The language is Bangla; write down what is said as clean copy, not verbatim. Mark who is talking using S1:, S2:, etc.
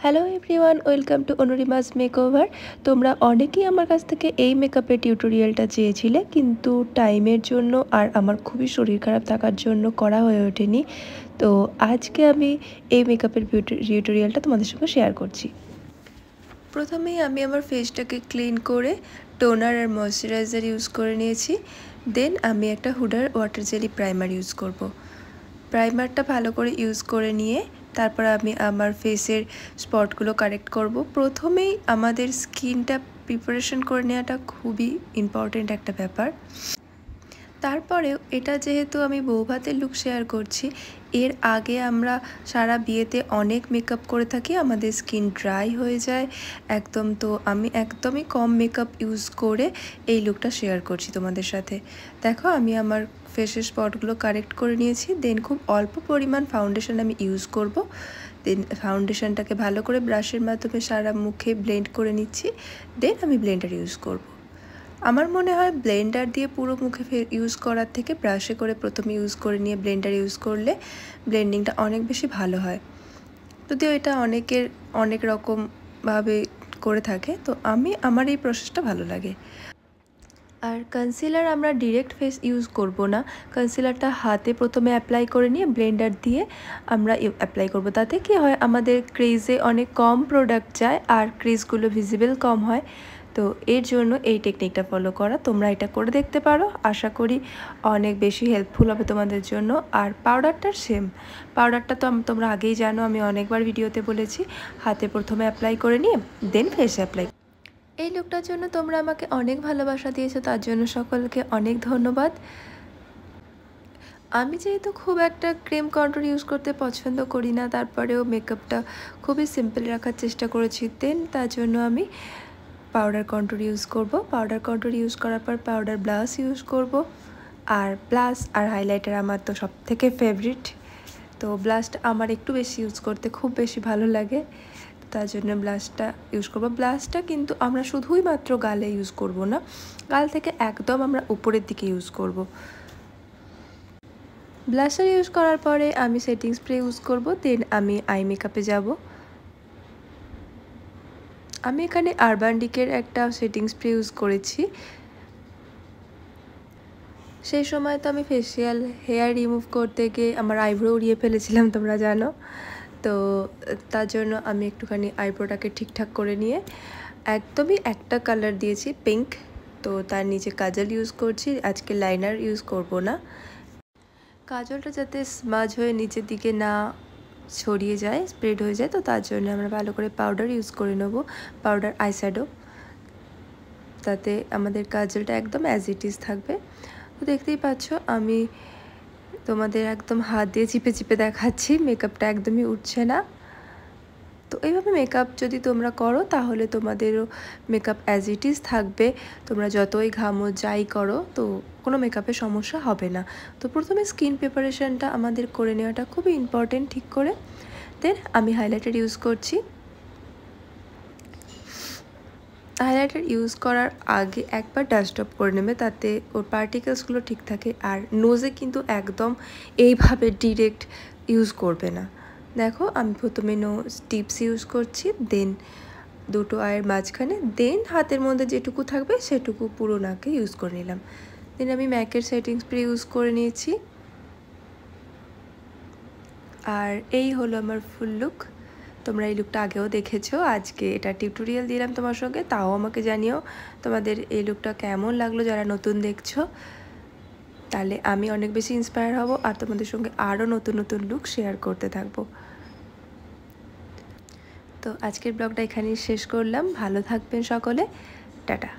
S1: Hello everyone, welcome to Anurima's makeover. তোমরা অনেকেই আমার কাছ থেকে এই মেকআপের টিউটোরিয়ালটা চেয়েছিলে, কিন্তু টাইমের জন্য আর আমার খুবই শরীর খারাপ থাকার জন্য করা হয়ে ওঠেনি। তো আজকে আমি এই মেকআপের টিউটোরিয়ালটা তোমাদের সঙ্গে শেয়ার করছি। প্রথমেই আমি আমার ফেসটাকে ক্লিন করে টোনার আর ময়শ্চারাইজার ইউজ করে নিয়েছি। দেন আমি একটা হুডার ওয়াটার জেলি প্রাইমার ইউজ করব। প্রাইমারটা ভালো করে ইউজ করে নিয়ে তারপর আমি আমার ফেসের স্পটগুলো কারেক্ট করব। প্রথমেই আমাদের স্কিনটা প্রিপারেশন করে নেওয়াটা খুবই ইম্পর্টেন্ট একটা ব্যাপার। তারপরেও এটা যেহেতু আমি বৌভাতের লুক শেয়ার করছি, এর আগে আমরা সারা বিয়েতে অনেক মেকআপ করে থাকি, আমাদের স্কিন ড্রাই হয়ে যায় একদম। তো আমি একদমই কম মেকআপ ইউজ করে এই লুকটা শেয়ার করছি তোমাদের সাথে। দেখো আমি আমার ফেসের স্পটগুলো কারেক্ট করে নিয়েছি। দেন খুব অল্প পরিমাণ ফাউন্ডেশন আমি ইউজ করব। দেন ফাউন্ডেশনটাকে ভালো করে ব্রাশের মাধ্যমে সারা মুখে ব্লেন্ড করে নিচ্ছি। দেন আমি ব্লেন্ডার ইউজ করব। আমার মনে হয় ব্লেন্ডার দিয়ে পুরো মুখে ইউজ করার থেকে ব্রাশে করে প্রথমে ইউজ করে নিয়ে ব্লেন্ডার ইউজ করলে ব্লেন্ডিংটা অনেক বেশি ভালো হয়। যদিও এটা অনেকের অনেক রকমভাবে করে থাকে, তো আমার এই প্রসেসটা ভালো লাগে। আর কনসিলার আমরা ডিরেক্ট ফেস ইউজ করব না, কনসিলারটা হাতে প্রথমে অ্যাপ্লাই করে নিয়ে ব্লেন্ডার দিয়ে আমরা অ্যাপ্লাই করব। তাতে কি হয়, আমাদের ক্রিজে অনেক কম প্রোডাক্ট যায় আর ক্রিজগুলো ভিজিবল কম হয়। তো এর জন্য এই টেকনিকটা ফলো করা, তোমরা এটা করে দেখতে পারো। আশা করি অনেক বেশি হেল্পফুল হবে তোমাদের জন্য। আর পাউডারটার সেম, পাউডারটা তো তোমরা আগেই জানো, আমি অনেকবার ভিডিওতে বলেছি। হাতে প্রথমে অ্যাপ্লাই করে নিয়ে দেন ফেসে অ্যাপ্লাই। এই লুকটার জন্য তোমরা আমাকে অনেক ভালোবাসা দিয়েছো, তার জন্য সকলকে অনেক ধন্যবাদ। আমি যেহেতু খুব একটা ক্রিম কন্ট্রোল ইউজ করতে পছন্দ করি না, তারপরেও মেকআপটা খুবই সিম্পল রাখার চেষ্টা করেছি। দেন তার জন্য আমি পাউডার কন্ট্রোল ইউজ করব। পাউডার কন্ট্রোল ইউজ করার পর পাউডার ব্লাশ ইউজ করব। আর ব্লাশ আর হাইলাইটার আমার তো সব থেকে ফেভারিট। তো ব্লাশটা আমার একটু বেশি ইউজ করতে খুব বেশি ভালো লাগে, তার জন্য ব্লাশটা ইউজ করব। ব্লাশটা কিন্তু আমরা শুধুই মাত্র গালে ইউজ করব না, গাল থেকে একদম আমরা উপরের দিকে ইউজ করব। ব্লাশার ইউজ করার পরে আমি সেটিং স্প্রে ইউজ করব। দেন আমি আই মেকআপে যাব। আমি এখানে আরবান ডিকের একটা সেটিং স্প্রে ইউজ করেছি। সেই সময় তো আমি ফেসিয়াল হেয়ার রিমুভ করতে গিয়ে আমার আইব্রো উড়িয়ে ফেলেছিলাম, তোমরা জানো। তো তার জন্য আমি একটুখানি আইব্রোটাকে ঠিকঠাক করে নিয়ে একদমই একটা কালার দিয়েছি, পিঙ্ক। তো তার নিচে কাজল ইউজ করছি, আজকে লাইনার ইউজ করব না। কাজলটা যাতে স্মাজ হয়ে নিচের দিকে না ছড়িয়ে যায়, স্প্রেড হয়ে যায়, তো তার জন্য আমরা ভালো করে পাউডার ইউজ করে নেব, পাউডার আইশ্যাডো, তাতে আমাদের কাজলটা একদম অ্যাজ ইট ইজ থাকবে। তো দেখতেই পাচ্ছ আমি তোমাদের একদম হাত দিয়ে চিপে চিপে দেখাচ্ছি, মেকআপটা একদমই উঠছে না। তো এইভাবে মেকআপ যদি তোমরা করো তাহলে তোমাদেরও মেকআপ অ্যাজ ইট ইজ থাকবে। তোমরা যতই ঘামো যাই করো, তো কোনো মেকআপের সমস্যা হবে না। তো প্রথমে স্কিন প্রিপারেশনটা আমাদের করে নেওয়াটা খুবই ইম্পর্টেন্ট ঠিক করে। দেন আমি হাইলাইটার ইউজ করছি। হাইলাইটার ইউজ করার আগে একবার ডাস্ট অফ করে নেবে, তাতে ওর পার্টিকেলসগুলো ঠিক থাকে। আর নোজে কিন্তু একদম এইভাবে ডিরেক্ট ইউজ করবে না। দেখো আমি প্রথমে নোজ টিপস ইউজ করছি, দেন দুটো আয়ের মাঝখানে, দেন হাতের মধ্যে যেটুকু থাকবে সেটুকু পুরো নাকে ইউজ করে নিলাম। দেন আমি ম্যাকের সেটিং স্প্রে ইউজ করে নিয়েছি। আর এই হলো আমার ফুল লুক। তোমরা এই লুকটা আগেও দেখেছো, আজকে এটা টিউটোরিয়াল দিলাম তোমার সঙ্গে। তাও আমাকে জানিও তোমাদের এই লুকটা কেমন লাগলো, যারা নতুন দেখছো। তাহলে আমি অনেক বেশি ইন্সপায়ার হব আর তোমাদের সঙ্গে আরও নতুন নতুন লুক শেয়ার করতে থাকবো। তো আজকের ব্লগটা এখানেই শেষ করলাম। ভালো থাকবেন সকলে, টাটা।